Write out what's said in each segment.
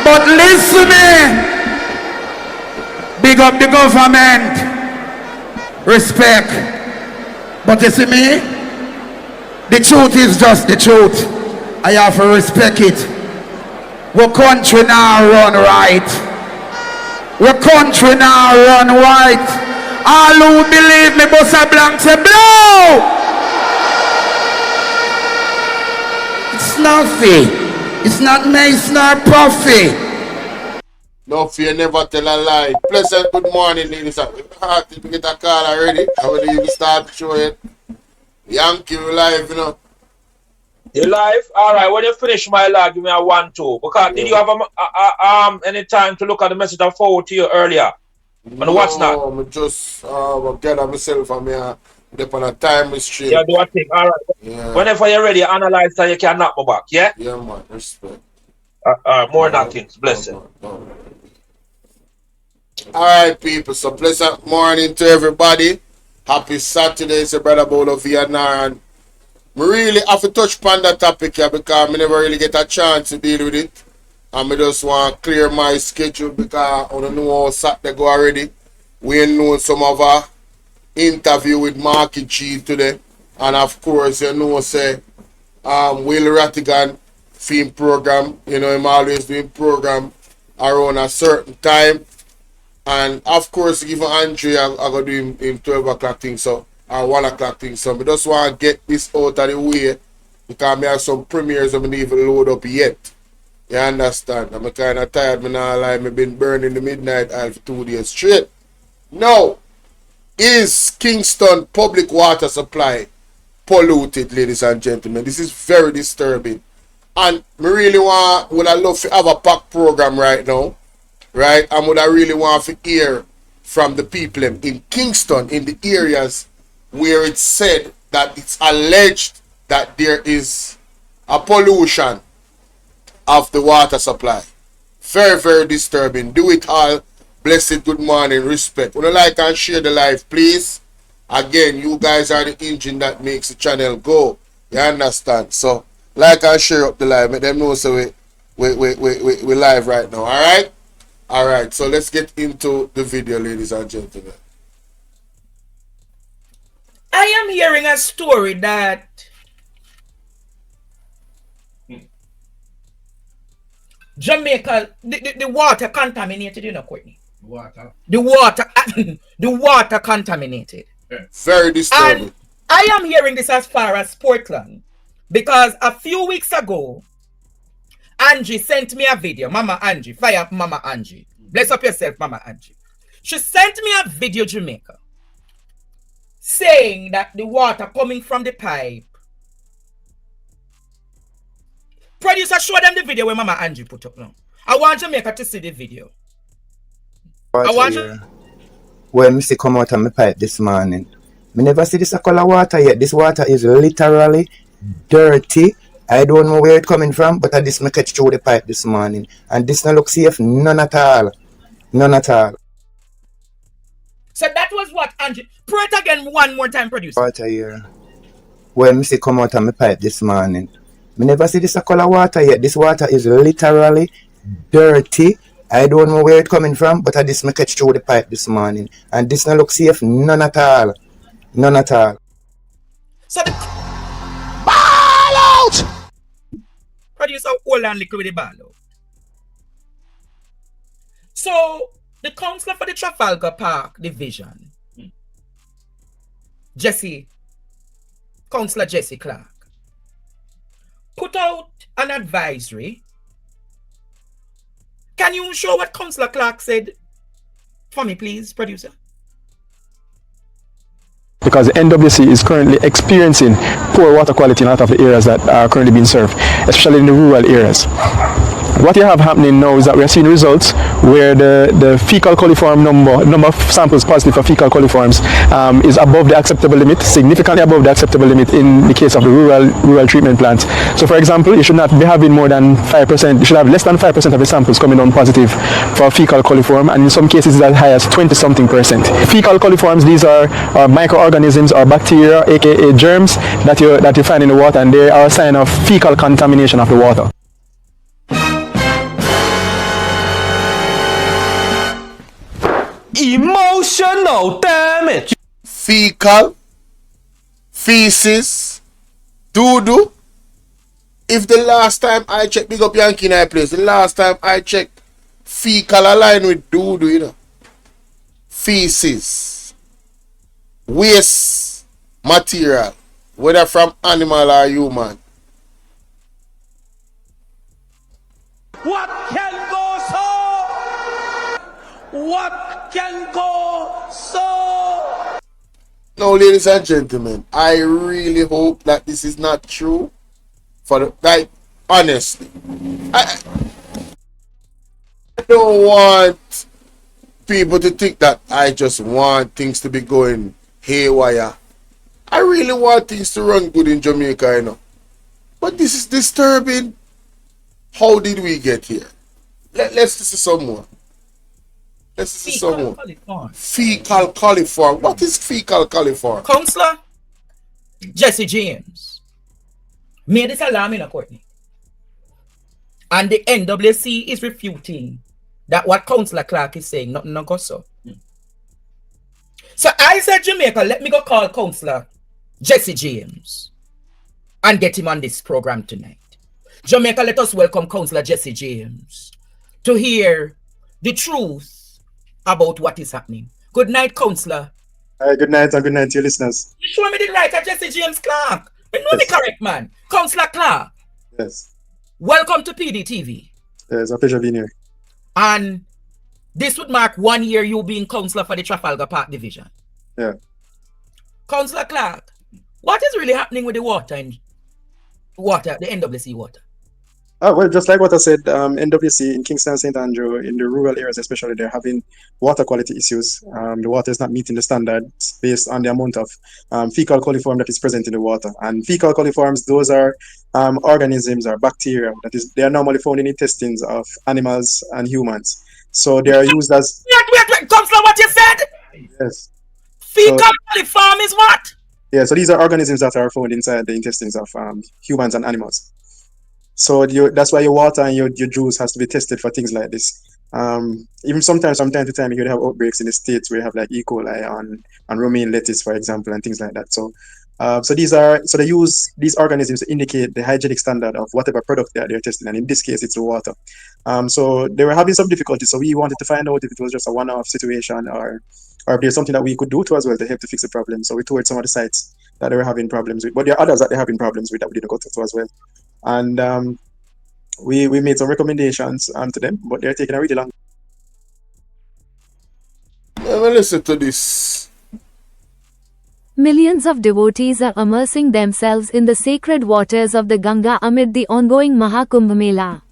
But listen me. Big up the government. Respect. But you see me? The truth is just the truth. I have to respect it. Our country now run right. Our country now run right. All who believe me, Bossa Blanc say blow. It's nothing. It's not mace nor puffy. No fear, never tell a lie. Pleasant good morning, ladies and gentlemen. If you get a call already, I will even start to show it. Yankee live, you know. You live? Alright, when you finish my live, give me a 1-2. Because did you have any time to look at the message I forwarded to you earlier? On what's not? No, I'm just get on myself and me dip on a time restraint. Yeah, do I think? Alright. Yeah. Whenever you're ready, analyze that you can knock me back, yeah? Yeah, man, respect. More knockings, blessing. Alright, people, so pleasant morning to everybody. Happy Saturday, it's your brother Bolo VNR, and I really have to touch upon that topic here because I never really get a chance to deal with it. And I just want to clear my schedule because I don't know how Saturday go already. We know some of our interview with Marky G today. And of course, you know, say, Will Rattigan film program, you know, I'm always doing program around a certain time. And of course, even Andre, I go do him 12 o'clock thing, so, or 1 o'clock thing. So I just want to get this out of the way because I have some premieres I haven't even load up yet. You understand? I'm kind of tired, I'm not lying. I've been burning the midnight oil for 2 days straight. Now, is Kingston public water supply polluted, ladies and gentlemen? This is very disturbing. And I really would I love to have a pack program right now. Right? And would I really want to hear from the people in Kingston, in the areas where it's said that it's alleged that there is a pollution of the water supply. Very, very disturbing. Do it all. Blessed good morning. Respect. Would you like and share the live, please? Again, you guys are the engine that makes the channel go. You understand? So, like and share up the live. Make them know so we live right now. Alright? Alright, so let's get into the video, ladies and gentlemen. I am hearing a story that Jamaica, the water contaminated, you know, Courtney. Water. The water contaminated. Very disturbing. And I am hearing this as far as Portland because a few weeks ago, Angie sent me a video. Mama Angie, fire up Mama Angie. Bless up yourself, Mama Angie. She sent me a video, Jamaica, saying that the water coming from the pipe. Producer, show them the video where Mama Angie put up now. I want Jamaica to see the video. I want you. When Missy come out of my pipe this morning, I never see this color water yet. This water is literally dirty. I don't know where it's coming from, but I just catch through the pipe this morning. And this don't look safe, none at all. None at all. So that was what, Angie? Pray it again one more time, producer. Water here. When Missy come out of my pipe this morning, I never see this color water yet. This water is literally dirty. I don't know where it's coming from, but I just catch through the pipe this morning. And this don't look safe, none at all. None at all. So the producer hold on little with the ball out. So the councillor for the Trafalgar Park division, Councillor Jesse Clarke, put out an advisory. Can you show what Councillor Clarke said for me, please, producer? Because the NWC is currently experiencing poor water quality in a lot of the areas that are currently being served, especially in the rural areas. What you have happening now is that we are seeing results where the fecal coliform number of samples positive for fecal coliforms is above the acceptable limit, significantly above the acceptable limit in the case of the rural treatment plants. So for example, you should not be having more than 5%, you should have less than 5% of the samples coming on positive for fecal coliform, and in some cases it's as high as 20-something%. Fecal coliforms, these are microorganisms or bacteria, aka germs, that you find in the water, and they are a sign of fecal contamination of the water. Emotional damage. Fecal, feces, doo-doo. If the last time I checked, big up Yankee in my place, the last time I checked, fecal align with doo-doo, you know. Feces, waste material, whether from animal or human. What can go so? What can go so? Now, ladies and gentlemen, I really hope that this is not true. Like, honestly, I don't want people to think that I just want things to be going haywire. I really want things to run good in Jamaica, you know. But this is disturbing. How did we get here? Let's listen some more. Let's listen some more. Fecal coliform. What is fecal coliform? Counselor Jesse James made this alarm in a Courtney. And the NWC is refuting that what Councillor Clarke is saying, nothing no go so. So I said, Jamaica, let me go call Councillor Jesse James and get him on this program tonight. Jamaica, let us welcome Councillor Jesse James to hear the truth about what is happening. Good night, Councillor. Good night and good night to your listeners. You show me the right of Jesse James Clarke. You know the correct man. Councillor Clarke. Yes. Welcome to PDTV. It's a pleasure being here. And this would mark 1 year you being councillor for the Trafalgar Park Division. Yeah. Councillor Clarke, what is really happening with the water and the NWC water? Well, just like what I said, NWC in Kingston, St. Andrew, in the rural areas especially, they're having water quality issues. The water is not meeting the standards based on the amount of fecal coliform that is present in the water. And fecal coliforms, those are organisms or bacteria they are normally found in intestines of animals and humans. So they are used as... Wait, Councillor, what you said? Yes. Fecal coliform is what? Yeah, so these are organisms that are found inside the intestines of humans and animals. So that's why your water and your juice has to be tested for things like this. Even sometimes, from time to time, you could have outbreaks in the States where you have like E. coli on romaine lettuce, for example, and things like that. So they use these organisms to indicate the hygienic standard of whatever product they're testing, and in this case, it's the water. So they were having some difficulties. So we wanted to find out if it was just a one-off situation or if there's something that we could do to as well to help to fix the problem. So we toured some of the sites that they were having problems with, but there are others that they're having problems with that we didn't go to as well. And we made some recommendations to them, but they're taking a really long. Listen to this. Millions of devotees are immersing themselves in the sacred waters of the Ganga amid the ongoing Mahakumbh Mela.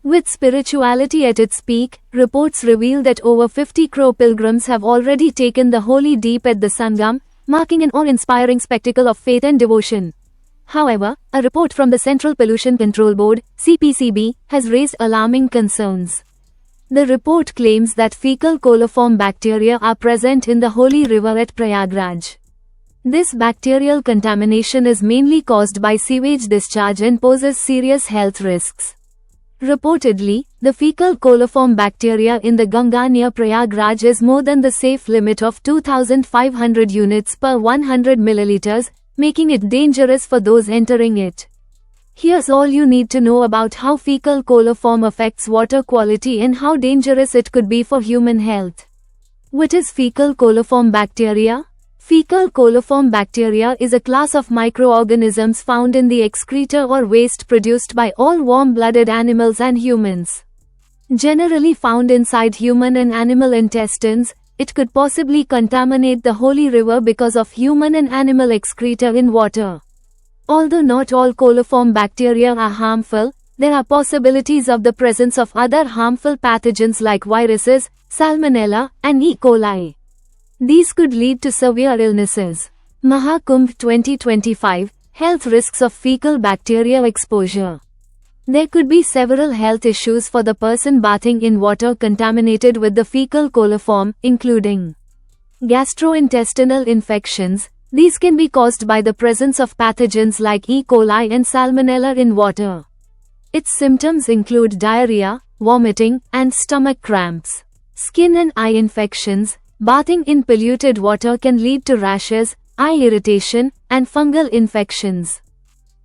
With spirituality at its peak, reports reveal that over 50 crore pilgrims have already taken the holy deep at the Sangam, marking an awe-inspiring spectacle of faith and devotion. However, a report from the Central Pollution Control Board, CPCB, has raised alarming concerns. The report claims that fecal coliform bacteria are present in the holy river at Prayagraj. This bacterial contamination is mainly caused by sewage discharge and poses serious health risks. Reportedly, the fecal coliform bacteria in the Ganga near Prayagraj is more than the safe limit of 2,500 units per 100 milliliters, making it dangerous for those entering it. Here's all you need to know about how fecal coliform affects water quality and how dangerous it could be for human health. What is fecal coliform bacteria? Fecal coliform bacteria is a class of microorganisms found in the excreta or waste produced by all warm-blooded animals and humans. Generally found inside human and animal intestines, it could possibly contaminate the holy river because of human and animal excreta in water. Although not all coliform bacteria are harmful, there are possibilities of the presence of other harmful pathogens like viruses, salmonella, and E. coli. These could lead to severe illnesses. Mahakumbh 2025, Health Risks of Fecal Bacteria Exposure. There could be several health issues for the person bathing in water contaminated with the fecal coliform, including gastrointestinal infections. These can be caused by the presence of pathogens like E. coli and salmonella in water. Its symptoms include diarrhea, vomiting, and stomach cramps. Skin and eye infections. bathing in polluted water can lead to rashes, eye irritation, and fungal infections.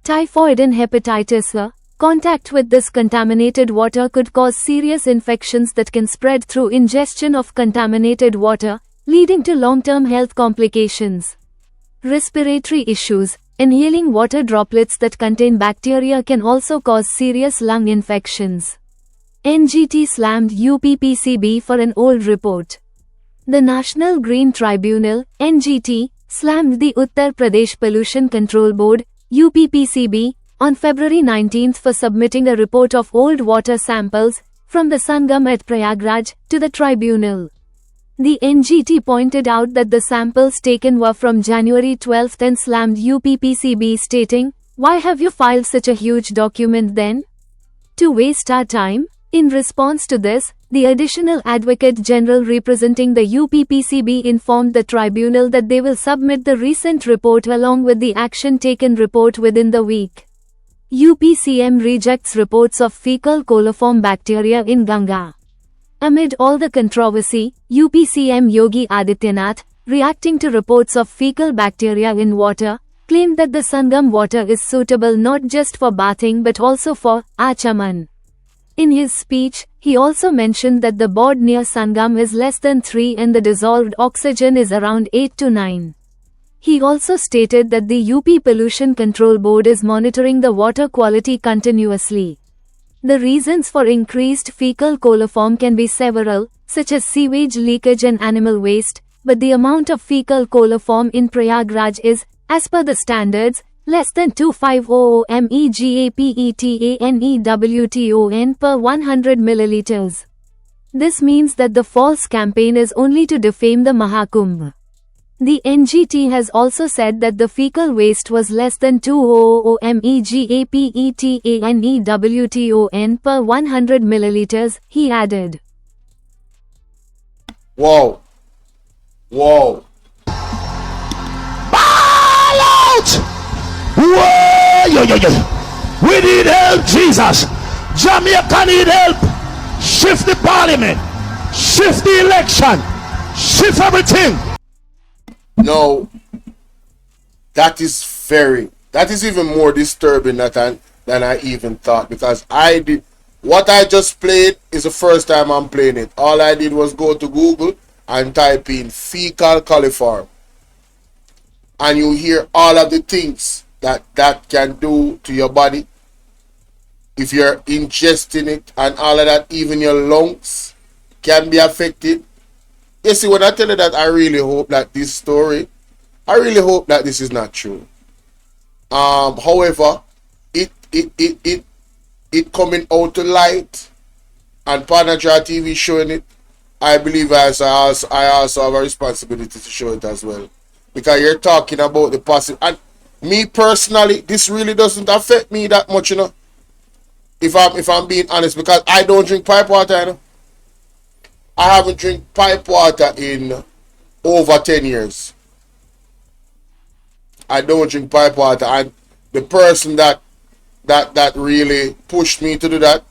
Typhoid and hepatitis A. Contact with this contaminated water could cause serious infections that can spread through ingestion of contaminated water, leading to long-term health complications. Respiratory issues. Inhaling water droplets that contain bacteria can also cause serious lung infections. NGT slammed UPPCB for an old report. The National Green Tribunal, NGT, slammed the Uttar Pradesh Pollution Control Board, UPPCB, on February 19 for submitting a report of old water samples from the Sangam at Prayagraj to the tribunal. The NGT pointed out that the samples taken were from January 12 and slammed UPPCB, stating, "Why have you filed such a huge document then? To waste our time?" In response to this, the Additional Advocate General representing the UPPCB informed the tribunal that they will submit the recent report along with the action taken report within the week. UPCM rejects reports of fecal coliform bacteria in Ganga. Amid all the controversy, UPCM Yogi Adityanath, reacting to reports of fecal bacteria in water, claimed that the Sangam water is suitable not just for bathing but also for Achaman. In his speech, he also mentioned that the board near Sangam is less than 3 and the dissolved oxygen is around 8 to 9. He also stated that the UP Pollution Control Board is monitoring the water quality continuously. The reasons for increased fecal coliform can be several, such as sewage leakage and animal waste, but the amount of fecal coliform in Prayagraj is, as per the standards, less than 2500 megapetANEWTON per 100 milliliters. This means that the false campaign is only to defame the Mahakumbh. The NGT has also said that the fecal waste was less than 200 megapetANEWTON per 100 milliliters, he added. Whoa. Whoa. Ball out! Whoa! Yo, yo, yo. We need help, Jesus. Jamaica need help. Shift the parliament. Shift the election. Shift everything. No, that is even more disturbing than I even thought, because what I just played is the first time I'm playing it. All I did was go to Google and type in fecal coliform, and you hear all of the things that can do to your body if you're ingesting it, and all of that. Even your lungs can be affected. You see, when I tell you that, I really hope that this is not true. However, it coming out to light, and Panajra TV showing it, I believe I also have a responsibility to show it as well. Because you're talking about the positive, and me personally, this really doesn't affect me that much, you know. If I'm being honest, because I don't drink pipe water, you know. I haven't drank pipe water in over 10 years. I don't drink pipe water, and the person that really pushed me to do that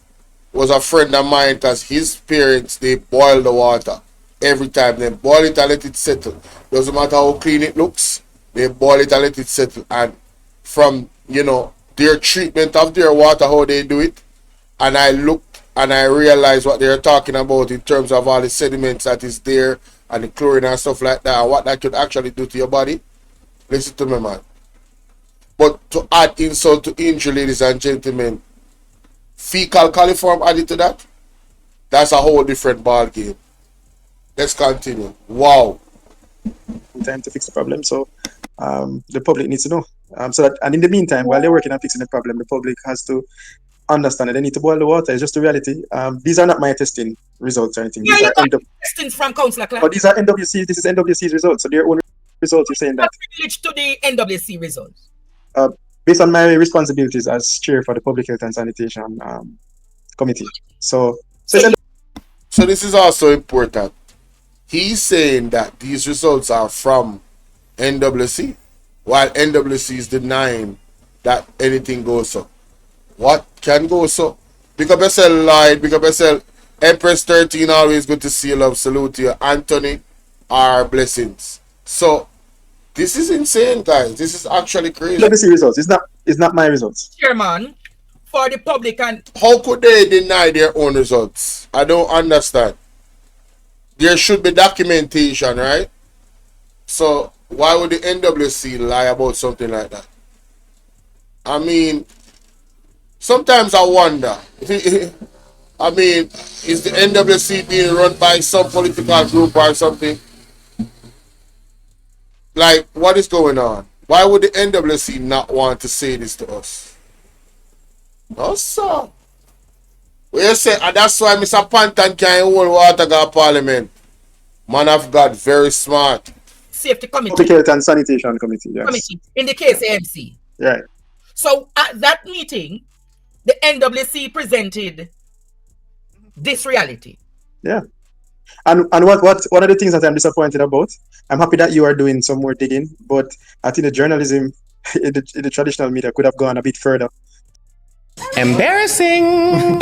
was a friend of mine, because his parents, they boil the water every time. They boil it and let it settle. Doesn't matter how clean it looks, they boil it and let it settle. And from, you know, their treatment of their water, how they do it, and I looked and I realized what they're talking about in terms of all the sediments that is there and the chlorine and stuff like that, and what that could actually do to your body. Listen to me, man. But to add insult to injury, ladies and gentlemen, fecal coliform added to that, that's a whole different ball game. Let's continue. Wow. Time to fix the problem, so the public needs to know. So that, and in the meantime, while they're working on fixing the problem, the public has to understand that they need to boil the water. It's just the reality. These are not my testing results or anything. Yeah, These you are got testings from Councillor Clarke. but these are NWC. This is NWC's results. So their own results. You're saying that Privilege to the NWC results. Based on my responsibilities as chair for the Public Health and Sanitation Committee. So this is also important. He's saying that these results are from NWC, while NWC is denying that anything goes so. What can go so? Big up yourself, Lloyd. Big up yourself. Empress 13, always good to see you, love. Salute you. Anthony, are blessings. So this is insane, guys. This is actually crazy. Let me see results. It's not my results. Chairman, for the public and How could they deny their own results? I don't understand. There should be documentation, right? So why would the NWC lie about something like that? I mean, sometimes I wonder. I mean, is the NWC being run by some political group or something? Like, what is going on? Why would the NWC not want to say this to us? No, sir. Well, you say, and that's why Mr. Pantan can't hold water go parliament. Man of God, very smart. Safety Committee. Public Health and Sanitation Committee, yes. Committee in the case AMC. Right. So at that meeting, the NWC presented this reality. Yeah. And what one of the things that I'm disappointed about, I'm happy that you are doing some more digging, but I think the journalism in the traditional media could have gone a bit further. Embarrassing.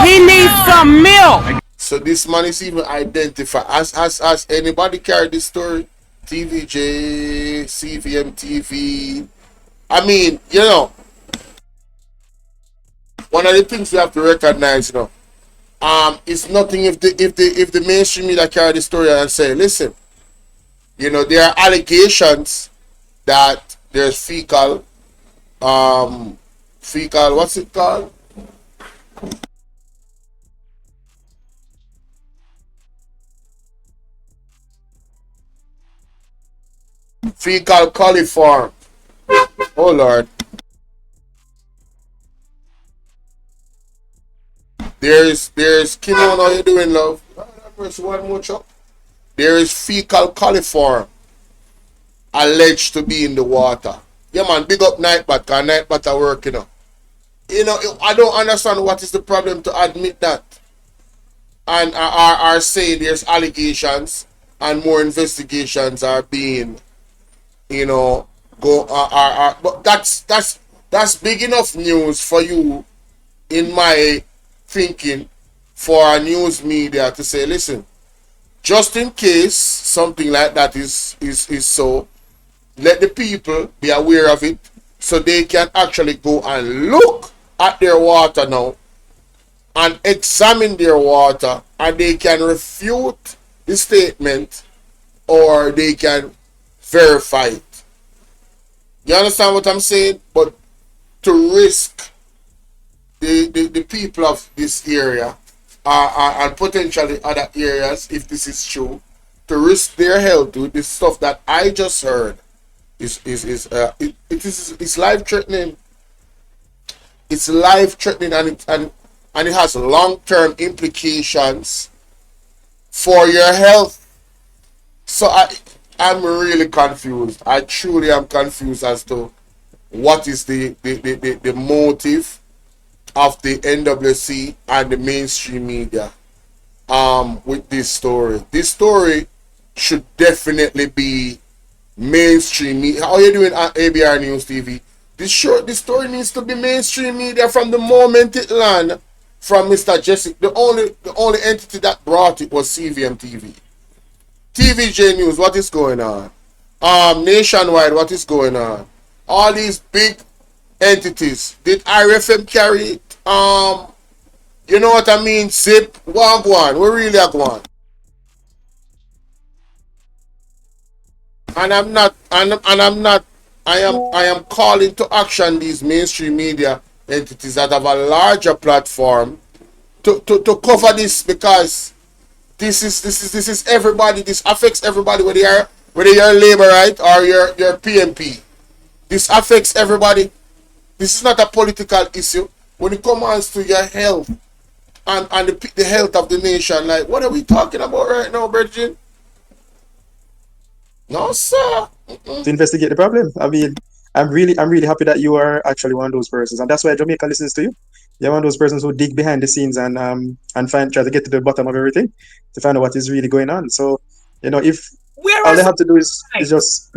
He needs some milk. So this man is even identified. As anybody carry this story? TVJ, CVM TV. I mean, you know, one of the things we have to recognize, you know, it's nothing if the mainstream media carry the story and say, listen, you know, there are allegations that there's fecal, what's it called? Fecal coliform. Oh Lord. There's Kimon, how you doing, love? One more chop. There is fecal coliform alleged to be in the water. Yeah man, big up Nightbat, cause Nightbat are working on. You know, I don't understand what is the problem to admit that. And are saying there's allegations and more investigations are being, you know, but that's big enough news for you, in my thinking, for a news media to say, listen, just in case something like that is so, let the people be aware of it so they can actually go and look at their water now and examine their water, and they can refute the statement or they can verify it. You understand what I'm saying? But to risk the people of this area and potentially other areas, if this is true, to risk their health with this stuff that I just heard is life threatening. It's life threatening, and it has long-term implications for your health. So I'm really confused. I truly am confused as to what is the motive of the NWC and the mainstream media with this story. This story should definitely be mainstream media. How are you doing at ABR News TV? This story needs to be mainstream media from the moment it landed from Mr. Jesse. The only entity that brought it was CVM TV. TVJ News, what is going on? Nationwide, what is going on? All these big entities. Did IRFM carry it? You know what I mean? Zip, Wagwan, we really are going. And I am calling to action these mainstream media entities that have a larger platform to cover this, because this is everybody. This affects everybody, whether you're Labour, right, or you're PMP. This affects everybody. This is not a political issue. When it comes to your health and the health of the nation, like, what are we talking about right now, Virgin? No, sir. To investigate the problem. I mean, I'm really happy that you are actually one of those persons, and that's why Jamaica listens to you. You're one of those persons who dig behind the scenes and try to get to the bottom of everything to find out what is really going on. So, you know, if all they have to do is just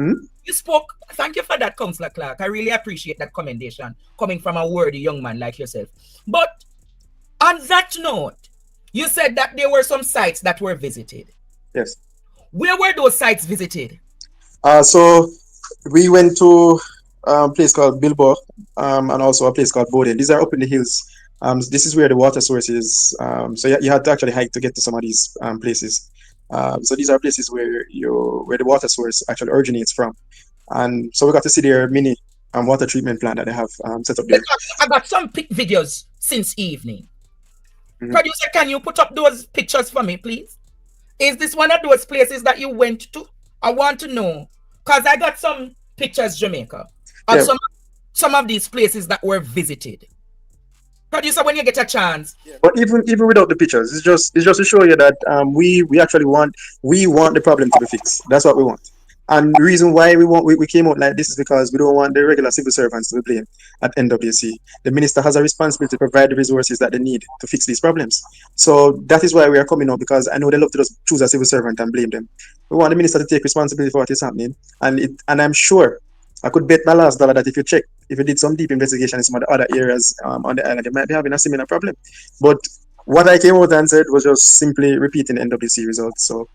You spoke. Thank you for that, Councillor Clarke. I really appreciate that commendation coming from a worthy young man like yourself. But on that note, you said that there were some sites that were visited. Yes. Where were those sites visited? So we went to a place called Bilbo, and also a place called Bowden. These are up in the hills. This is where the water source is. So you had to actually hike to get to some of these places. So these are places where the water source actually originates from. And so we got to see their mini water treatment plant that they have set up there. I got some videos since evening. Mhm. Producer, can you put up those pictures for me, please? Is this one of those places that you went to? I want to know. Because I got some pictures, Jamaica, of Yeah. some of these places that were visited. Producer, when you get a chance. But even without the pictures, it's just to show you that we actually want the problem to be fixed. That's what we want. And the reason why we came out like this is because we don't want the regular civil servants to be blamed at NWC. The minister has a responsibility to provide the resources that they need to fix these problems. So that is why we are coming out, because I know they love to just choose a civil servant and blame them. We want the minister to take responsibility for what is happening, and I'm sure I could bet my last dollar that if you did some deep investigation in some of the other areas on the island, you might be having a similar problem. But what I came out and said was just simply repeating the NWC results. So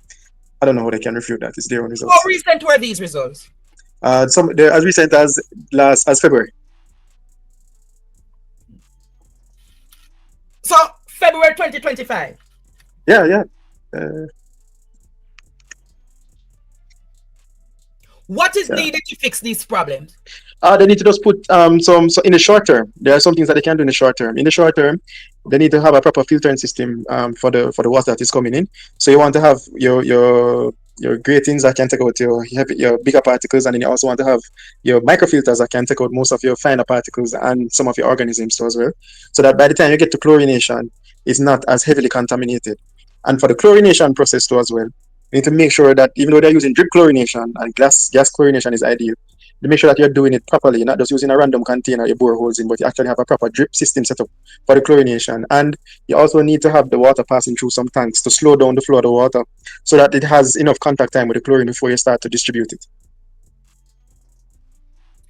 I don't know how they can refute that. It's their own results. How recent were these results? They're as recent as February. So February 2025. Yeah. What is needed to fix these problems? They need to just put so in the short term. There are some things that they can do in the short term. In the short term, they need to have a proper filtering system for the water that is coming in. So you want to have your gratings that can take out your bigger particles, and then you also want to have your microfilters that can take out most of your finer particles and some of your organisms too as well. So that by the time you get to chlorination, it's not as heavily contaminated. And for the chlorination process too as well, you need to make sure that even though they're using drip chlorination and gas chlorination is ideal, to make sure that you're doing it properly. You're not just using a random container you bore holes in, but you actually have a proper drip system set up for the chlorination. And you also need to have the water passing through some tanks to slow down the flow of the water so that it has enough contact time with the chlorine before you start to distribute it.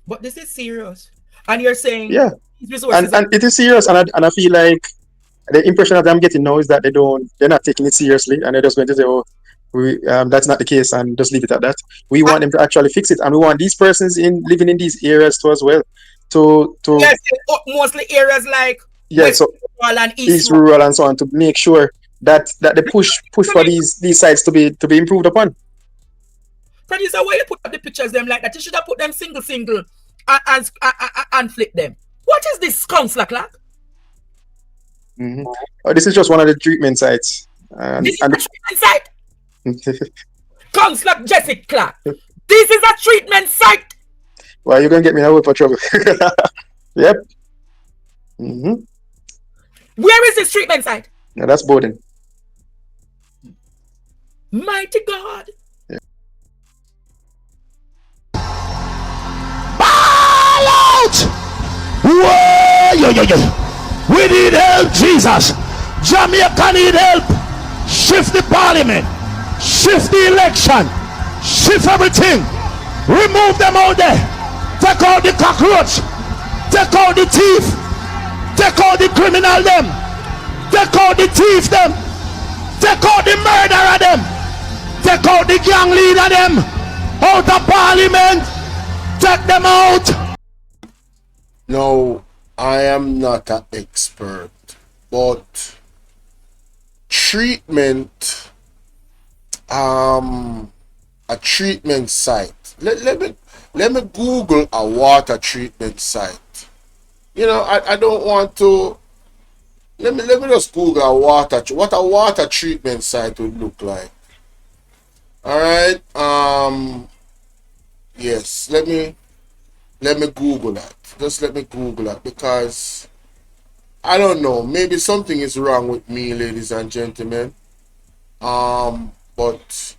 But this is serious. And you're saying Yeah. these resources And it is serious, and I feel like the impression that I'm getting now is that they're not taking it seriously, and they're just going to say, oh, that's not the case, and just leave it at that. We want them to actually fix it, and we want these persons living in these areas too as well to yes, mostly areas like West Rural and East Rural and so on, to make sure that they push for these sites to be improved upon. Producer, why you put up the pictures them like that? You should have put them single and flip them. What is this, Councillor Clarke? Mm-hmm. This is just one of the treatment sites. This is a treatment site? Councillor Jessica Clarke, this is a treatment site. Well, you're going to get me in a whip for trouble. Yep. Mm-hmm. Where is this treatment site? Yeah, that's Bowden. Mighty God. Ball out! Whoa, we need help, Jesus. Jamaica need help. Shift the parliament. Shift the election. Shift everything. Remove them out there. Take out the cockroach. Take out the thief. Take out the criminal them. Take out the thief them. Take out the murderer them. Take out the gang leader them. Out of parliament. Take them out. No, I am not an expert, but treatment, a treatment site. Let me Google a water treatment site. You know, I don't want to. Let me just Google what a water treatment site would look like. All right. Yes. Let me Google that. Just let me Google that, because I don't know. Maybe something is wrong with me, ladies and gentlemen. But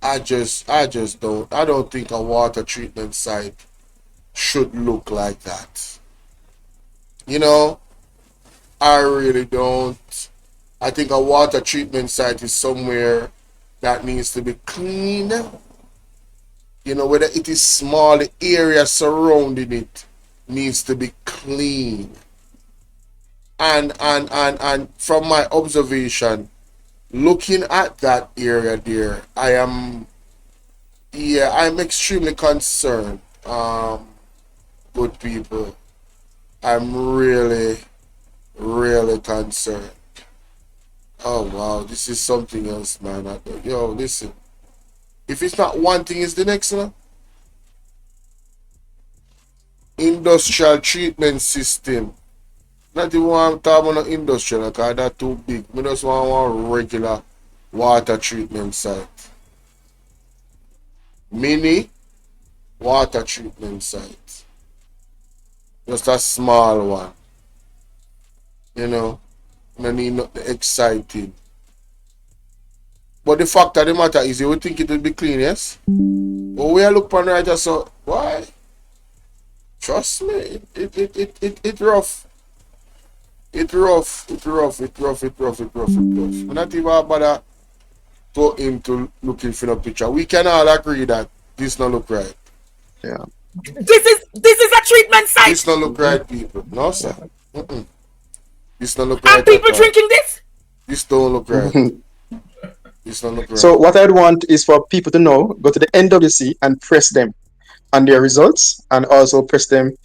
I don't think a water treatment site should look like that. You know, I really don't. I think a water treatment site is somewhere that needs to be clean. You know, whether it is small, the area surrounding it needs to be clean. And from my observation, looking at that area there, I'm extremely concerned. Good people, I'm really, really concerned. Oh wow, this is something else, man. Yo, listen. If it's not one thing, it's the next one. Industrial treatment system. Not even want to talk about industrial, because that's too big. I just want one regular water treatment site. Mini water treatment site. Just a small one. You know, no need nothing exciting. But the fact of the matter is, you would think it will be clean, yes? But we are looking right just so, why? Trust me, it rough. It rough. We're not even bother go into looking for the picture. We can all agree that this not look right. Yeah. This is a treatment site. This not look right, people. No, sir. This not look right. And people drinking this? This don't look right. This don't look right. So what I'd want is for people to know, go to the NWC and press them on their results, and also press the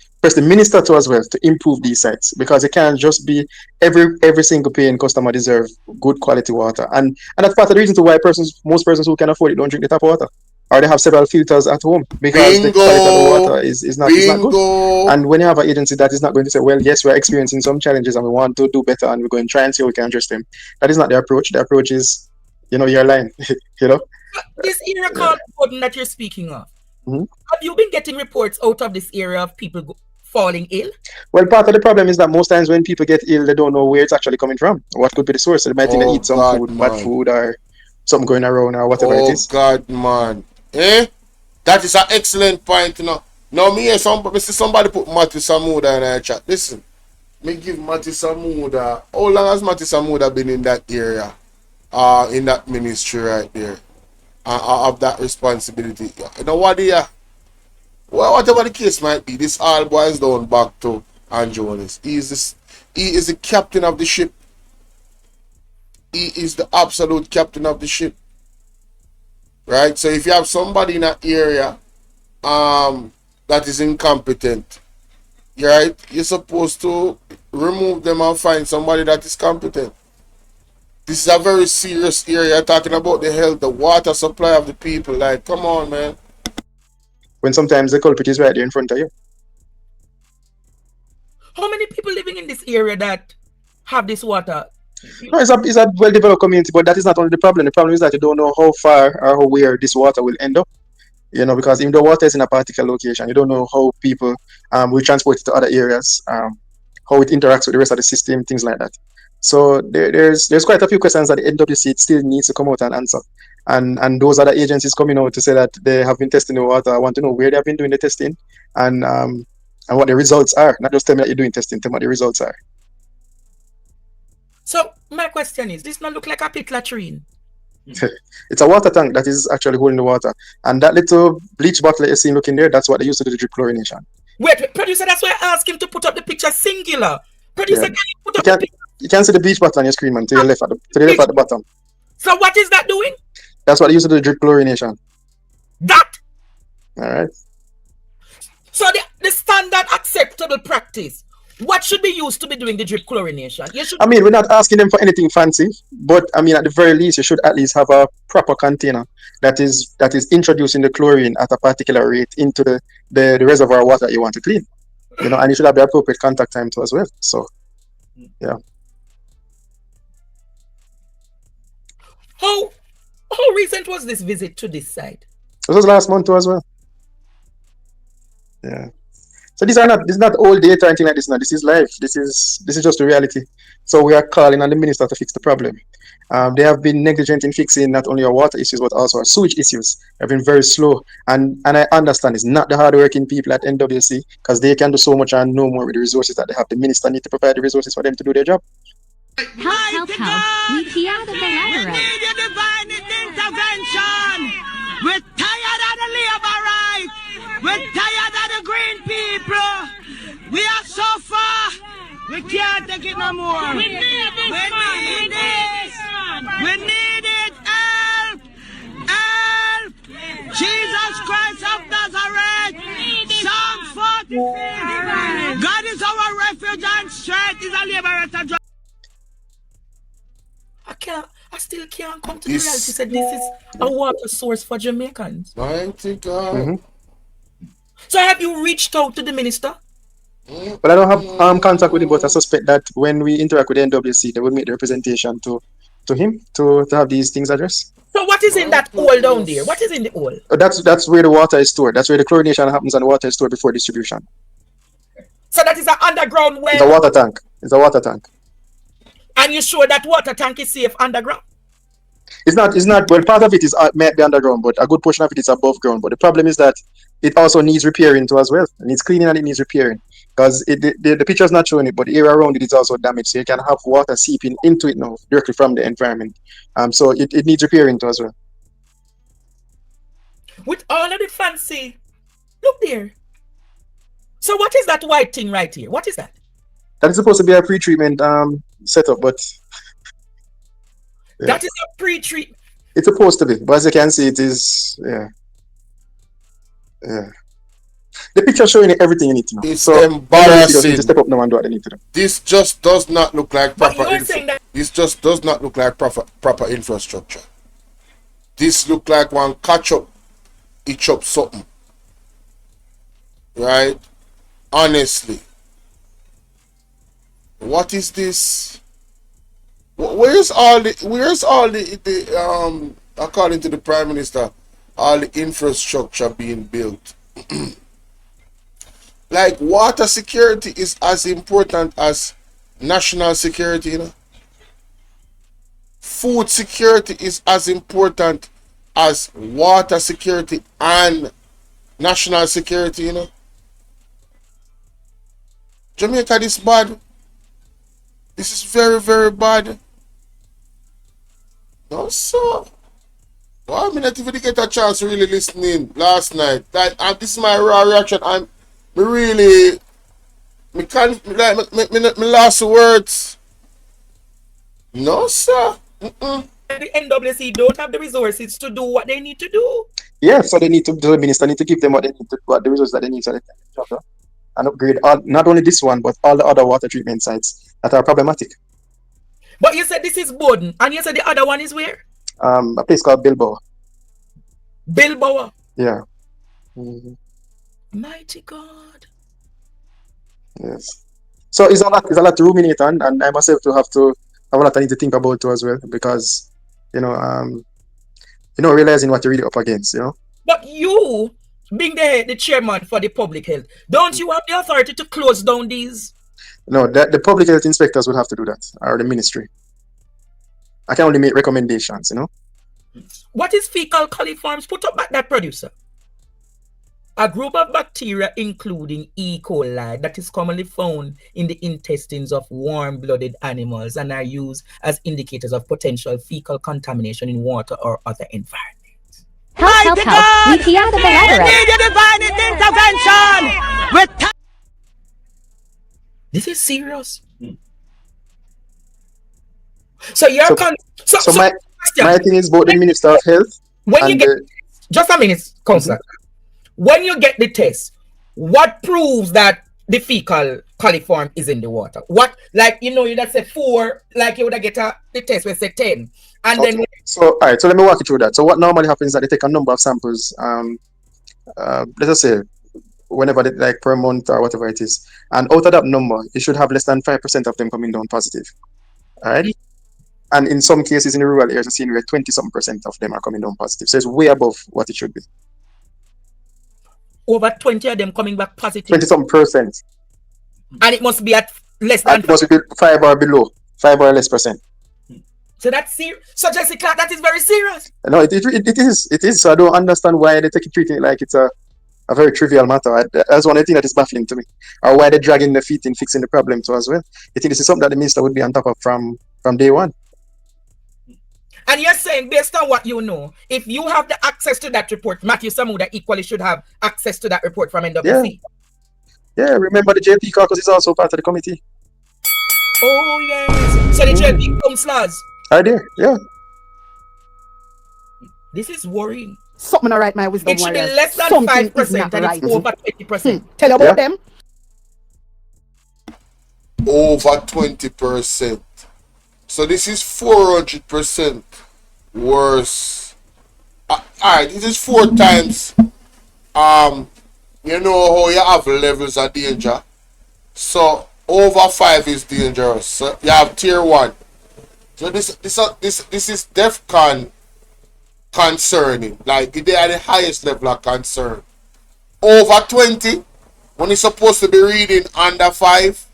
minister to as well to improve these sites, because it can't just be every single paying customer deserve good quality water, and that's part of the reason to why most persons who can afford it don't drink the tap water, or they have several filters at home, because the quality of the water is not good. And when you have an agency that is not going to say, well, yes, we're experiencing some challenges and we want to do better and we're going to try and see how we can address them, that is not the approach. The approach is, you're lying. This area called Gordon that you're speaking of, have you been getting reports out of this area of people falling ill? Well, part of the problem is that most times when people get ill, they don't know where it's actually coming from. What could be the source? They might think they eat some food, bad food, or something going around, or whatever it is. Oh, God, man. That is an excellent point, Now, me see somebody put Matthew Samuda in our chat. Listen, me give Matthew Samuda, how long has Matthew Samuda been in that area, in that ministry right there, of that responsibility? You know what, well, whatever the case might be, this all boils down back to Andrew. He is the captain of the ship. He is the absolute captain of the ship. Right? So if you have somebody in that area that is incompetent, right, you're supposed to remove them and find somebody that is competent. This is a very serious area, talking about the health, the water supply of the people. Like, come on, man. When sometimes the culprit is right there in front of you. How many people living in this area that have this water? No, it's a well-developed community, but that is not only the problem. The problem is that you don't know how far or where this water will end up. Because even though water is in a particular location, you don't know how people will transport it to other areas, how it interacts with the rest of the system, things like that. So there's quite a few questions that the NWC still needs to come out and answer. And those other agencies coming out to say that they have been testing the water, I want to know where they have been doing the testing and what the results are. Not just tell me that you're doing testing, tell me what the results are. So my question is, this not look like a pit latrine? It's a water tank that is actually holding the water. And that little bleach bottle that you see looking there, that's what they use to do the drip chlorination. Wait, producer, that's why I asked him to put up the picture singular. Producer, can you put up the picture? You can see the bleach bottle on your screen, man, to the left at the bottom. So what is that doing? That's what they use to do the drip chlorination. That? Alright. So the standard acceptable practice, what should be used to be doing the drip chlorination? We're not asking them for anything fancy, but at the very least, you should at least have a proper container that is introducing the chlorine at a particular rate into the reservoir water you want to clean. And you should have the appropriate contact time too as well. So, yeah. How recent was this visit to this site? This was last month too as well. Yeah. So this is not old data or anything like this. Now this is live. This is just the reality. So we are calling on the minister to fix the problem. They have been negligent in fixing not only our water issues but also our sewage issues. They've been very slow. And I understand it's not the hardworking people at NWC, because they can do so much and no more with the resources that they have. The minister needs to provide the resources for them to do their job. Help. We key out of the ladder. We need your divine intervention. We're tired of the labor right. We're tired of the green people. We are so far. We can't take it no more. We need this. We need it. Help! Help! Jesus Christ of Nazareth. Psalm 43. God is our refuge and strength. Is a liberator. I still can't come to the reality. Said this is a water source for Jamaicans. Mighty God. Mm-hmm. So have you reached out to the minister? But I don't have contact with him, but I suspect that when we interact with the NWC, they will make the representation to him to have these things addressed. So what is in that hole down there? What is in the hole? That's where the water is stored. That's where the chlorination happens and the water is stored before distribution. So that is an underground well? It's a water tank. It's a water tank. And you sure that water tank is safe underground? It's not, well, part of it is might be underground, but a good portion of it is above ground. But the problem is that it also needs repairing too as well. It needs cleaning and it needs repairing. Because the picture is not showing it, but the area around it is also damaged. So you can have water seeping into it now, directly from the environment. So it needs repairing too as well. With all of the fancy, look there. So what is that white thing right here? What is that? That is supposed to be a pre-treatment setup, but yeah. That is a pre-treatment. It's supposed to be, but as you can see, it is, yeah. The picture showing everything you need to know. It's so embarrassing. To step up now and do what they need to do. This just does not look like proper. This just does not look like proper infrastructure. This look like one catch up, itch up something. Right? Honestly. What is this? Where's all the according to the Prime Minister, all the infrastructure being built? Like water security is as important as national security, you know. Food security is as important as water security and national security, you know. Jamaica, this bad. This is very, very bad. No, sir. Well, I mean, not even get a chance to really listening last night. This is my raw reaction. Me last words. No, sir. The NWC don't have the resources to do what they need to do. Yeah, so the minister need to give them what they need to, what the resources that they need so they can and upgrade not only this one but all the other water treatment sites that are problematic. But you said this is Bowden, and you said the other one is where? A place called Bilbao. Bilbao. Yeah. Mighty God. Yes. So it's a lot to ruminate on, and I myself to have a lot I need to think about too as well, because realizing what you're really up against, you know. But you, being the chairman for the public health, don't you have the authority to close down these? No, the public health inspectors will have to do that, or the ministry. I can only make recommendations, you know. What is fecal coliforms? Put up back that producer. A group of bacteria including E. coli that is commonly found in the intestines of warm-blooded animals and are used as indicators of potential fecal contamination in water or other environments. Help! We hear the We need a divine intervention! This is serious. So your my thing is about the Minister of Health. When you get just a minute, Councillor. When you get the test, what proves that the fecal coliform is in the water? What, like, that's a 4, like you would get the test with say 10. And okay. Then so all right, so let me walk you through that. So what normally happens is that they take a number of samples, let us say whenever they, like per month or whatever it is, and out of that number you should have less than 5% of them coming down positive. All right. And in some cases in the rural areas, I've seen where 20-something% of them are coming down positive. So it's way above what it should be. Over 20 of them coming back positive. 20-something%. And it must be at less than. It must be 5 or below, 5 or less percent. So that's serious. So Jesse Clarke, that is very serious. No, it is. So I don't understand why they treating it like it's a very trivial matter. That's one thing that is baffling to me. Or why they're dragging their feet in fixing the problem too as well. I think this is something that the minister would be on top of from day one. And you're saying, based on what you know, if you have the access to that report, Matthew Samuda equally should have access to that report from NWC. Yeah, remember the JP caucus is also part of the committee. Oh, yes. So the JP councillors are there, yeah. This is worrying. Something not right, my wisdom It should be warriors. less than Something is 5% not and right. it's over 20%. Tell you about them. Over 20%. So this is 400% worse. Alright, this is 4 times. You know how you have levels of danger. So over 5 is dangerous. So you have tier 1. So this is DEFCON concerning. Like they are the highest level of concern. Over 20, when you're supposed to be reading under 5.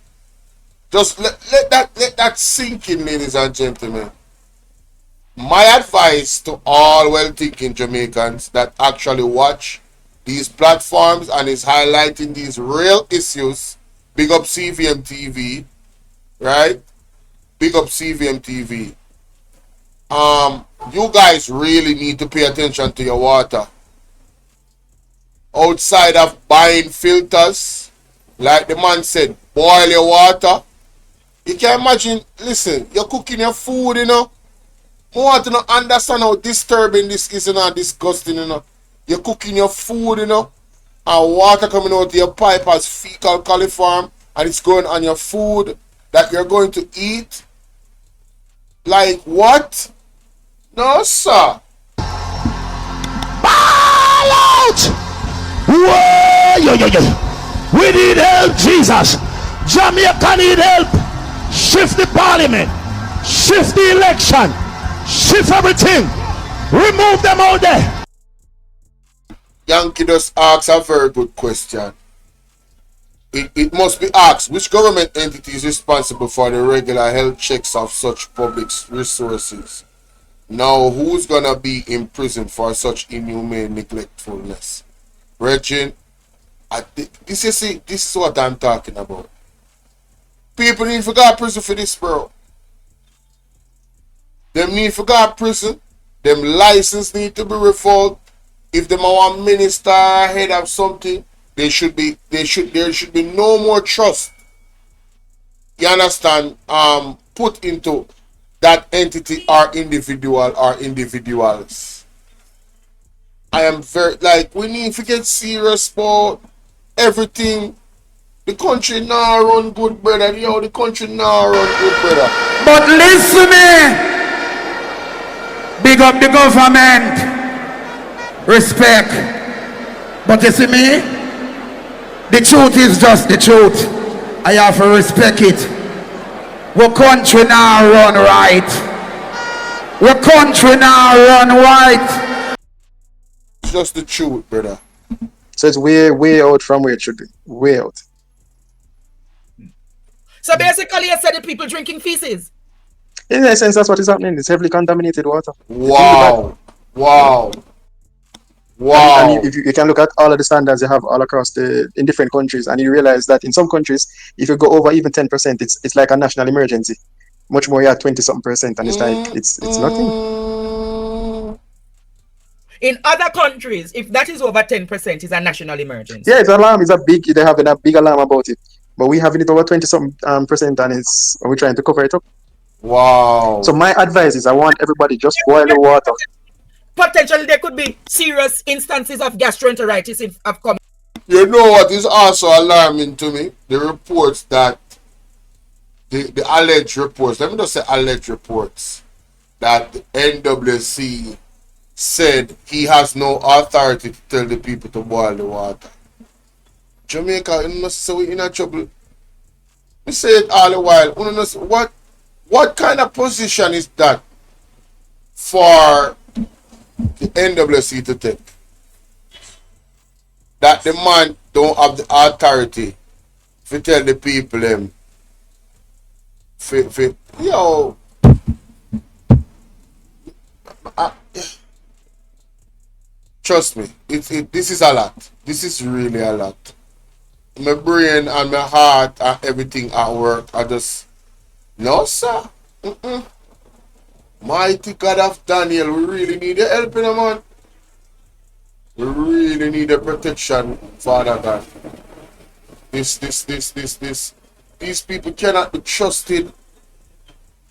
Just let that sink in, ladies and gentlemen. My advice to all well-thinking Jamaicans that actually watch these platforms and is highlighting these real issues, big up CVM TV, right? Big up CVM TV. You guys really need to pay attention to your water. Outside of buying filters, like the man said, boil your water. You can imagine, listen, you're cooking your food, you know. I want to understand how disturbing this is, you know, and disgusting, you know. You're cooking your food, you know, and water coming out of your pipe as fecal coliform, and it's going on your food that you're going to eat. Like, what? No, sir. Ball out! Whoa, yo. We need help, Jesus. Jamaica need help. Shift the parliament. Shift the election. Shift everything. Remove them out there. Yankee just asks a very good question. It must be asked, which government entity is responsible for the regular health checks of such public resources? Now, who's gonna be in prison for such inhumane neglectfulness? Regine, this is what I'm talking about. People need to go to prison for this, bro. Them need to go to prison. Them license need to be revoked. If them are one minister head of something, there should be no more trust. You understand? Put into that entity or individual or individuals. I am we need to get serious about everything. The country now run good, brother. Yo, the country now run good, brother. But listen me. Big up the government. Respect. But you see me? The truth is just the truth. I have to respect it. Our country now run right. Our country now run right. It's just the truth, brother. So it's way out from where it should be. Way out. So basically, you said the people drinking feces. In a sense, that's what is happening. It's heavily contaminated water. Wow. And if you can look at all of the standards you have all across in different countries, and you realize that in some countries, if you go over even 10%, it's like a national emergency. Much more, 20-something%, and it's like it's nothing. In other countries, if that is over 10%, it's a national emergency. Yeah, it's alarm. They're having a big alarm about it. But we having it over 20-something%, and we're trying to cover it up. Wow. So my advice is I want everybody just boil the water. Potentially, there could be serious instances of gastroenteritis if have come. You know what is also alarming to me? The reports that the alleged reports. Let me just say alleged reports that the NWC said he has no authority to tell the people to boil the water. Jamaica, you know, so we're in trouble. We say it all the while. You know, what kind of position is that for the NWC to take? That the man don't have the authority to tell the people them. Yo. Trust me, this is a lot. This is really a lot. My brain and my heart and everything at work, I just, no sir. Mighty God of Daniel, we really need your help, man. We really need the protection, Father God. This. These people cannot be trusted.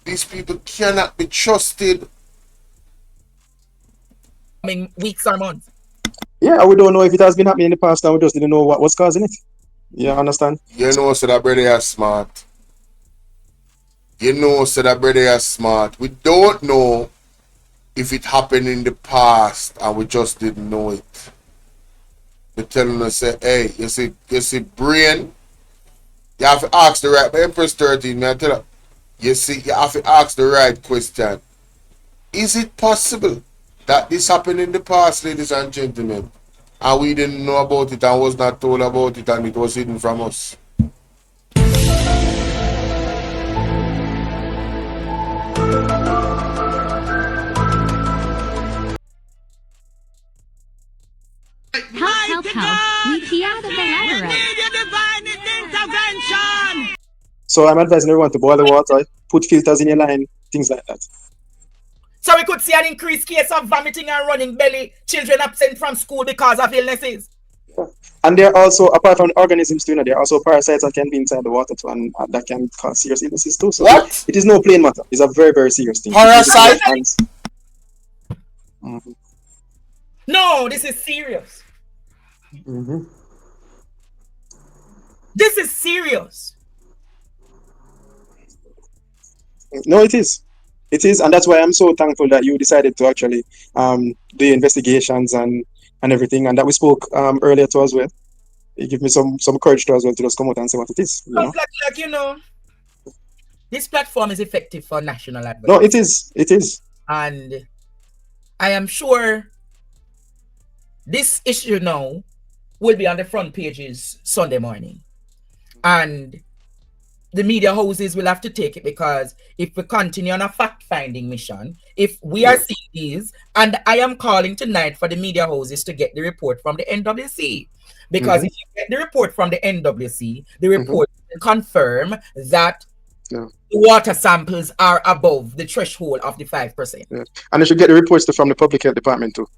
These people cannot be trusted. coming weeks or months? Yeah, we don't know if it has been happening in the past, and we just didn't know what was causing it. Yeah, understand? You know, so that brother is smart. You know, so that brother is smart. We don't know if it happened in the past and we just didn't know it. They're telling us, say, hey, you see, brain, you have to ask the right, but Empress 13, man, I tell you see, you have to ask the right question. Is it possible that this happened in the past, ladies and gentlemen, and we didn't know about it and was not told about it and it was hidden from us? Help. We key out of the labyrinth. Need your divine intervention. So I'm advising everyone to boil the water, put filters in your line, things like that. So we could see an increased case of vomiting and running belly, children absent from school because of illnesses. And there are also, apart from organisms too, there are also parasites that can be inside the water too, and that can cause serious illnesses too. So what? It is no plain matter. It's a very, very serious thing. Parasites? Mm-hmm. No, this is serious. Mm-hmm. This is serious. No, it is. It is, and that's why I'm so thankful that you decided to actually do investigations and everything, and that we spoke earlier too as well. It gave me some courage too as well to just come out and say what it is. You know? Like, you know, this platform is effective for national advocacy. No, it is. It is. And I am sure this issue now will be on the front pages Sunday morning. And the media houses will have to take it, because if we continue on a fact-finding mission, if we are seeing these, and I am calling tonight for the media houses to get the report from the NWC, because if you get the report from the NWC, the report will confirm that the water samples are above the threshold of the 5%. Yeah. And they should get the reports from the public health department too.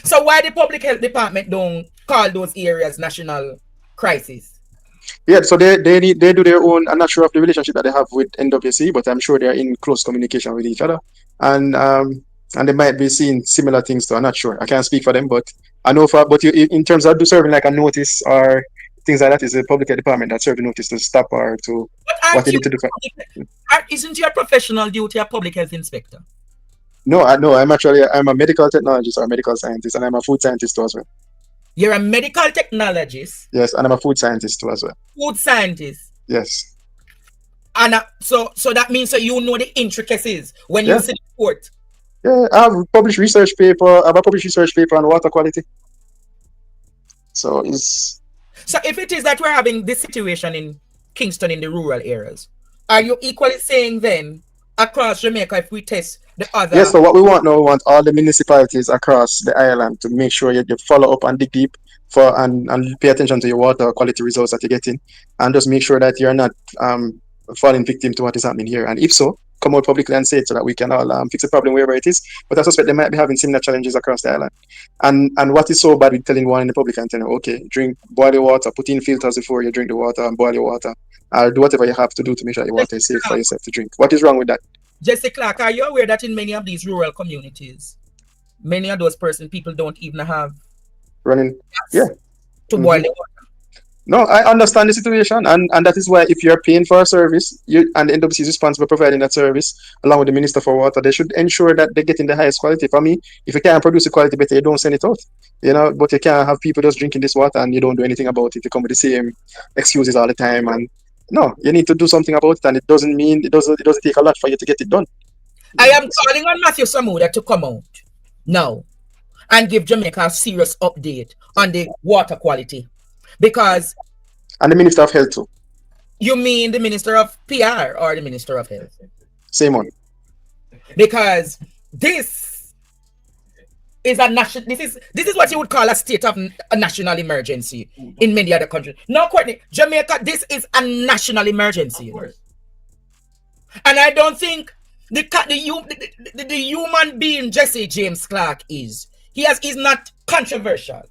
So why the public health department don't call those areas national crisis? Yeah, so they do their own. I'm not sure of the relationship that they have with NWC, but I'm sure they're in close communication with each other, and they might be seeing similar things too. I'm not sure. I can't speak for them, but I know in terms of serving like a notice or things like that, is the public health department that serve the notice to stop or to what they need to do. Isn't your professional duty a public health inspector? No, I'm a medical technologist or a medical scientist, and I'm a food scientist too as well. You're a medical technologist? Yes, and I'm a food scientist too as well. Food scientist? Yes. And so that means that you know the intricacies when you see the report? Yeah, I have a published research paper on water quality. So if it is that we're having this situation in Kingston in the rural areas, are you equally saying then across Jamaica, if we test the other? Yes, so what we want now, we want all the municipalities across the island to make sure you follow up and dig deep and pay attention to your water quality results that you're getting, and just make sure that you're not falling victim to what is happening here. And if so, come out publicly and say it so that we can all fix the problem wherever it is. But I suspect they might be having similar challenges across the island. And what is so bad with telling one in the public and telling, okay, boil your water, put in filters before you drink the water, and boil your water. Do whatever you have to do to make sure your water is safe for yourself to drink. What is wrong with that? Jesse Clarke, are you aware that in many of these rural communities, many of those people don't even have running to boil the water? No, I understand the situation, and that is why if you're paying for a service, and the NWC is responsible for providing that service, along with the Minister for Water, they should ensure that they're getting the highest quality. For me, if you can't produce the quality better, you don't send it out. But you can't have people just drinking this water and you don't do anything about it. You come with the same excuses all the time, and no, you need to do something about it, and it doesn't take a lot for you to get it done. I am calling on Matthew Samuda to come out now and give Jamaica a serious update on the water quality. Because... And the Minister of Health too. You mean the Minister of PR or the Minister of Health? Same one. Because this is a national... This is what you would call a state of a national emergency in many other countries. No, Courtney, Jamaica, this is a national emergency. And I don't think the human being Jesse James Clarke is. He's not controversial.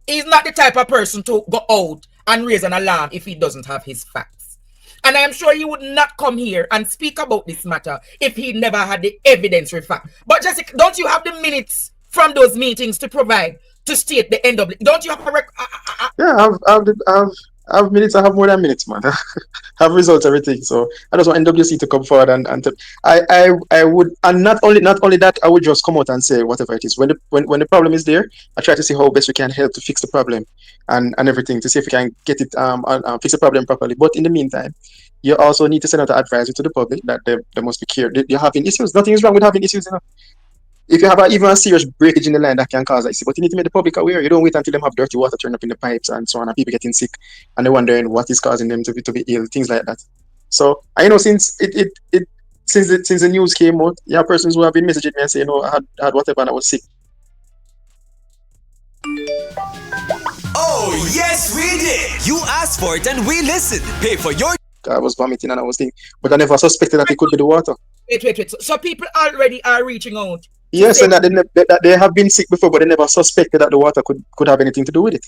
He's not the type of person to go out and raise an alarm if he doesn't have his facts. And I am sure he would not come here and speak about this matter if he never had the evidence for fact. But Jessica, don't you have the minutes from those meetings to provide to state the end of it? Don't you have a Yeah, I've minutes. I have more than minutes, man. Have results, everything. So I just want NWC to come forward and to, I would, and not only that, I would just come out and say whatever it is. When the problem is there, I try to see how best we can help to fix the problem and everything to see if we can get it fix the problem properly. But in the meantime, you also need to send out an advisory to the public that they must be cared. You're having issues. Nothing is wrong with having issues, you know. If you have even a serious breakage in the line, that can cause that issue. But you need to make the public aware. You don't wait until them have dirty water turned up in the pipes and so on, and people getting sick and they're wondering what is causing them to be ill, things like that. So I know since since the news came out, you have persons who have been messaging me and saying, I had whatever and I was sick. Oh, yes, we did. You asked for it and we listened. Pay for your... I was vomiting and I was thinking, but I never suspected that it could be the water. Wait. So people already are reaching out. Yes, and that they have been sick before, but they never suspected that the water could have anything to do with it.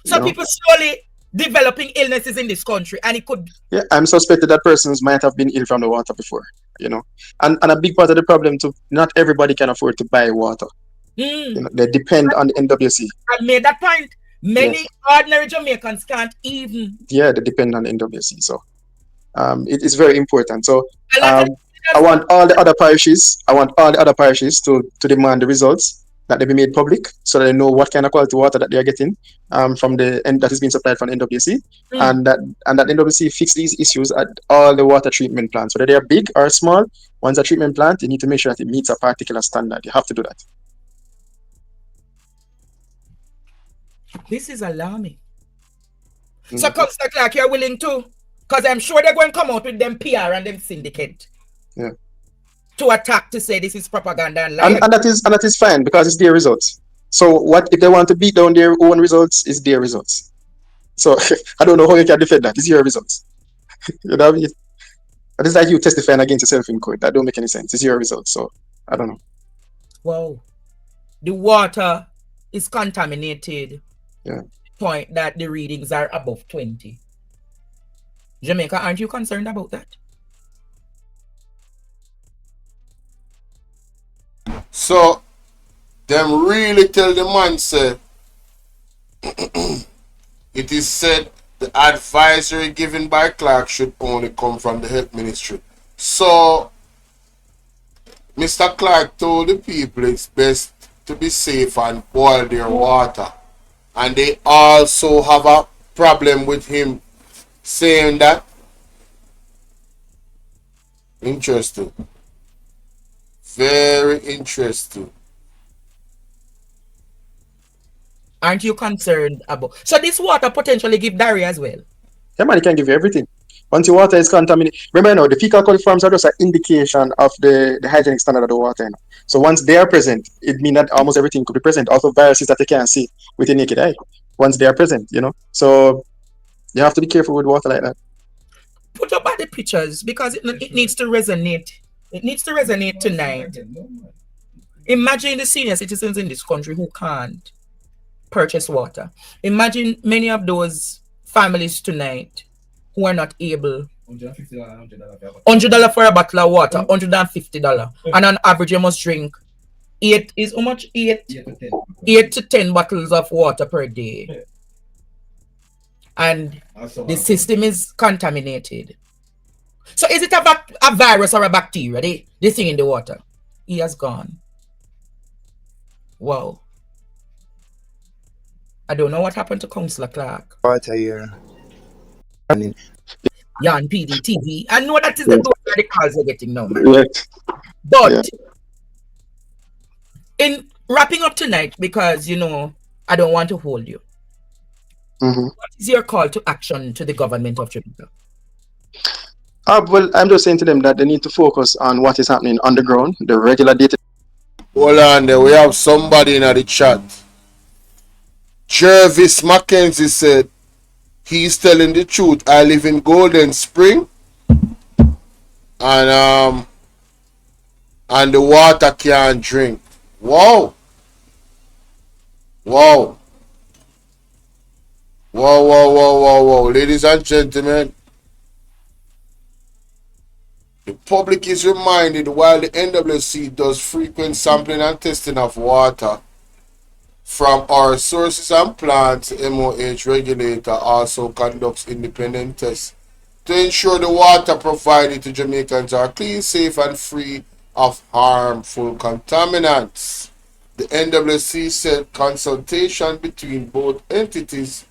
So people slowly developing illnesses in this country, and it could... Yeah, I'm suspected that persons might have been ill from the water before, you know. And a big part of the problem too, not everybody can afford to buy water. You know, they depend on the NWC. I made that point. Many ordinary Jamaicans can't even... Yeah, they depend on the NWC. So it is very important. So I want all the other parishes to demand the results that they be made public so that they know what kind of quality water that they are getting from the end that is being supplied from the NWC, and that NWC fix these issues at all the water treatment plants, whether they are big or small. Once a treatment plant, you need to make sure that it meets a particular standard. You have to do that. This is alarming. So, Councillor Clarke, you're willing to, because I'm sure they're going to come out with them PR and them syndicate. Yeah. To attack, to say this is propaganda and lie. And that is fine because it's their results. So what if they want to beat down their own results? It's their results. So I don't know how you can defend that. It's your results. You know what I mean? It's like you testifying against yourself in court. That don't make any sense. It's your results. So I don't know. Wow. The water is contaminated. Yeah. Point that the readings are above 20. Jamaica, aren't you concerned about that? So, them really tell the man, say, it is said the advisory given by Clarke should only come from the health ministry. So, Mr. Clarke told the people it's best to be safe and boil their water. And they also have a problem with him saying that. Interesting. Very interesting. Aren't you concerned about... So this water potentially give diarrhea as well? Yeah, man, it can give you everything. Once your water is contaminated, remember now, the fecal coliforms are just an indication of the hygienic standard of the water. You know? So once they are present, it means that almost everything could be present. Also viruses that you can't see with your naked eye. Once they are present, you know. So you have to be careful with water like that. Put up by the pictures because it needs to resonate. It needs to resonate tonight. Imagine the senior citizens in this country who can't purchase water. Imagine many of those families tonight who are not able. $100 for a bottle of water, $150. And on average, you must drink 8 to 10 bottles of water per day. And the system is contaminated. So is it a virus or a bacteria, the thing in the water? He has gone. Wow. I don't know what happened to Councillor Clarke. Water here. Yeah, on PDTV. I know that is the calls you're getting now, man. Right. But in wrapping up tonight, because, you know, I don't want to hold you. What is your call to action to the government of Jamaica? Well, I'm just saying to them that they need to focus on what is happening on the ground, the regular data. Hold on there, we have somebody in the chat. Jervis Mackenzie said, he's telling the truth. I live in Golden Spring. And the water can't drink. Wow. Wow. Wow. Ladies and gentlemen, The public is reminded while the NWC does frequent sampling and testing of water from our sources and plants, the MOH regulator also conducts independent tests to ensure the water provided to Jamaicans are clean, safe, and free of harmful contaminants. The NWC said consultation between both entities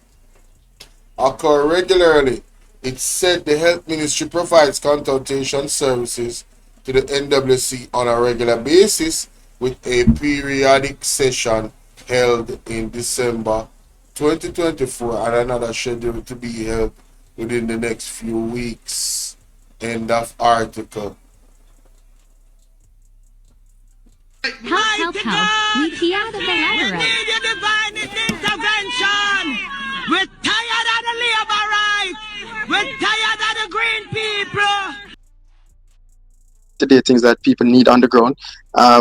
occur regularly. It said the Health Ministry provides consultation services to the NWC on a regular basis with a periodic session held in December 2024 and another scheduled to be held within the next few weeks. End of article. Help, we hear the We need your divine intervention. We're tired of the labor right. We're tired of the green people. Today, things that people need on the ground,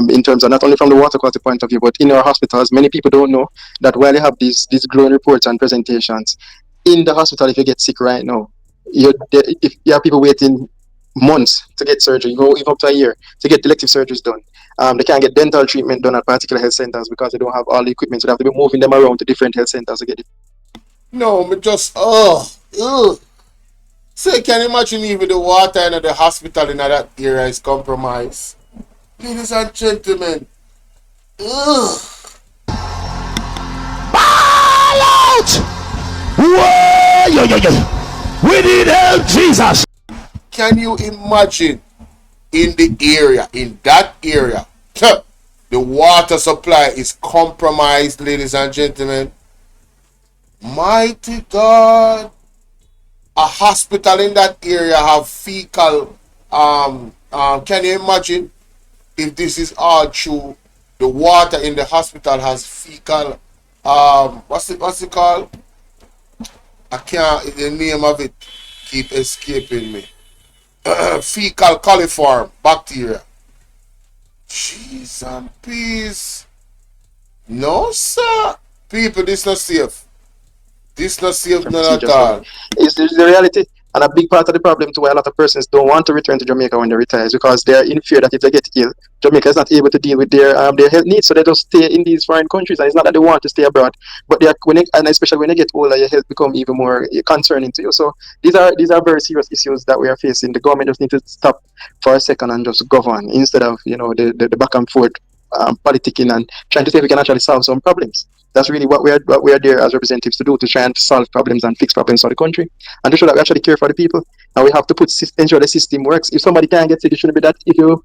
in terms of not only from the water quality point of view, but in our hospitals. Many people don't know that while you have these glowing reports and presentations in the hospital, if you get sick right now, if you have people waiting months to get surgery, go even up to a year to get elective surgeries done. They can't get dental treatment done at particular health centers because they don't have all the equipment, so they have to be moving them around to different health centers to get it. No, but just so you can imagine even the water in the hospital in that area is compromised. Ladies and gentlemen, Ball out! Whoa, we need help, Jesus. Can you imagine in that area, the water supply is compromised, ladies and gentlemen? Mighty God. A hospital in that area have fecal, can you imagine if this is all true? The water in the hospital has fecal, what's it called? I can't, the name of it keep escaping me. Fecal coliform bacteria. Jeez and peace. No, sir. People, this not safe. This not safe none at all. It's the reality. And a big part of the problem to why a lot of persons don't want to return to Jamaica when they retire is because they are in fear that if they get ill, Jamaica is not able to deal with their health needs, so they just stay in these foreign countries. And it's not that they want to stay abroad, but and especially when they get older, your health become even more concerning to you. So these are very serious issues that we are facing. The government just need to stop for a second and just govern instead of the back and forth politicking and trying to see if we can actually solve some problems. That's really what we are there as representatives to do, to try and solve problems and fix problems for the country, and to show that we actually care for the people. And we have to ensure the system works. If somebody can't get sick, it shouldn't be that if you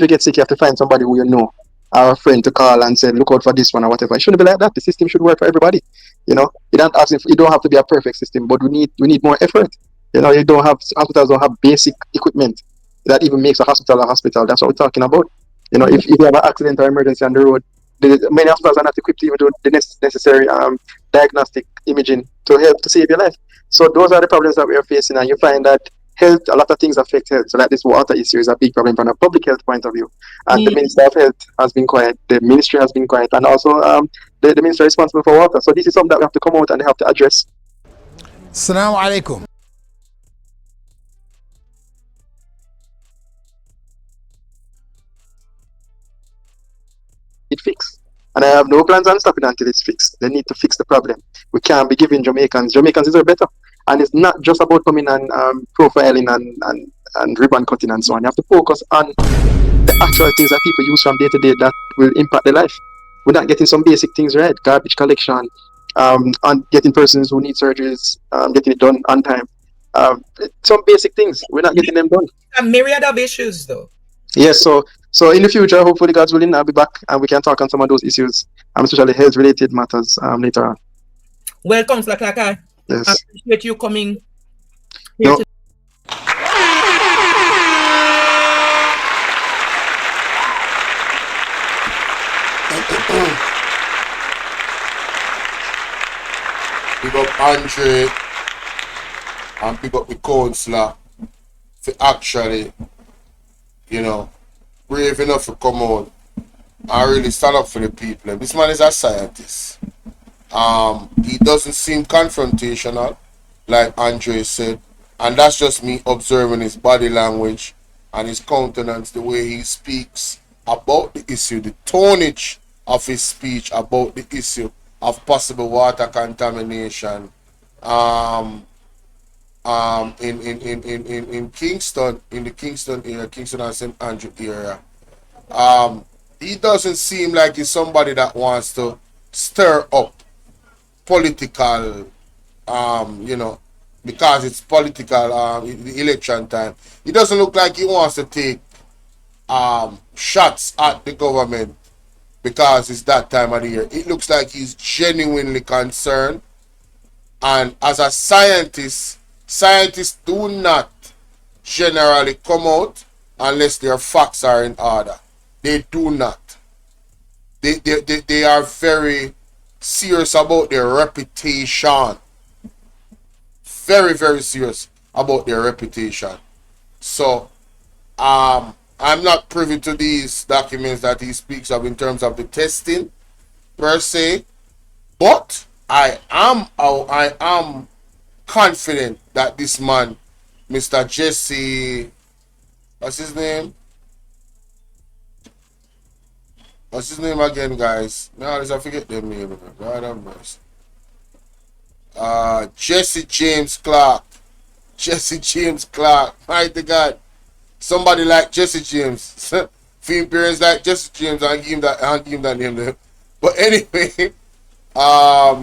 get sick, you have to find somebody who you know, or a friend to call and say, look out for this one or whatever. It shouldn't be like that. The system should work for everybody. You don't have to be a perfect system, but we need more effort. Hospitals don't have basic equipment that even makes a hospital a hospital. That's what we're talking about. If you have an accident or emergency on the road, many hospitals are not equipped to even do the necessary diagnostic imaging to help to save your life. So those are the problems that we are facing, and you find that health, a lot of things affect health. So like this water issue is a big problem from a public health point of view. And the Minister of Health has been quiet, the ministry has been quiet, and also the minister responsible for water. So this is something that we have to come out and have to address. Assalamu alaikum. It fixed. And I have no plans on stopping until it's fixed. They need to fix the problem. We can't be giving Jamaicans deserve better. And it's not just about coming and profiling and ribbon cutting and so on. You have to focus on the actual things that people use from day to day that will impact their life. We're not getting some basic things right. Garbage collection, and getting persons who need surgeries, getting it done on time. Some basic things. We're not getting them done. A myriad of issues though. Yes, so in the future, hopefully God's willing, I'll be back and we can talk on some of those issues, especially health-related matters later on. Welcome, Clarke. Yes. I appreciate you coming. No. Big up Andre and big up the counselor for actually, brave enough to come out and really stand up for the people. This man is a scientist. He doesn't seem confrontational, like Andre said, and that's just me observing his body language and his countenance, the way he speaks about the issue, the tonage of his speech about the issue of possible water contamination in Kingston, in the Kingston area, Kingston and St. Andrew area. He doesn't seem like he's somebody that wants to stir up political, because it's political, the election time. He doesn't look like he wants to take shots at the government because it's that time of the year. It looks like he's genuinely concerned. And as a scientist, scientists do not generally come out unless their facts are in order. They do not. They are very serious about their reputation. Very, very serious about their reputation. So, I'm not privy to these documents that he speaks of in terms of the testing per se, but I am confident that this man, Mr. Jesse, what's his name? What's his name again, guys? No, I forget their name. God have mercy. Jesse James Clarke. Jesse James Clarke. Mighty God. Somebody like Jesse James. Few parents like Jesse James. I'll give him that name there. But anyway,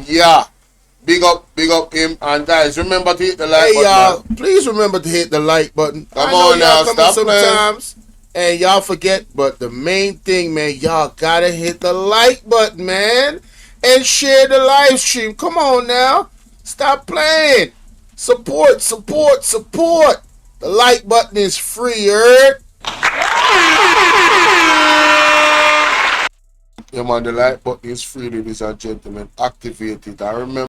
yeah. Big up him. And guys, remember to hit the like button. Y'all, please remember to hit the like button. Come on now, stop sometimes. And y'all forget, but the main thing, man, y'all gotta hit the like button, man. And share the live stream. Come on now. Stop playing. Support. The like button is free, heard? Yeah, man, the like button is free, ladies and gentlemen. Activate it. I remember.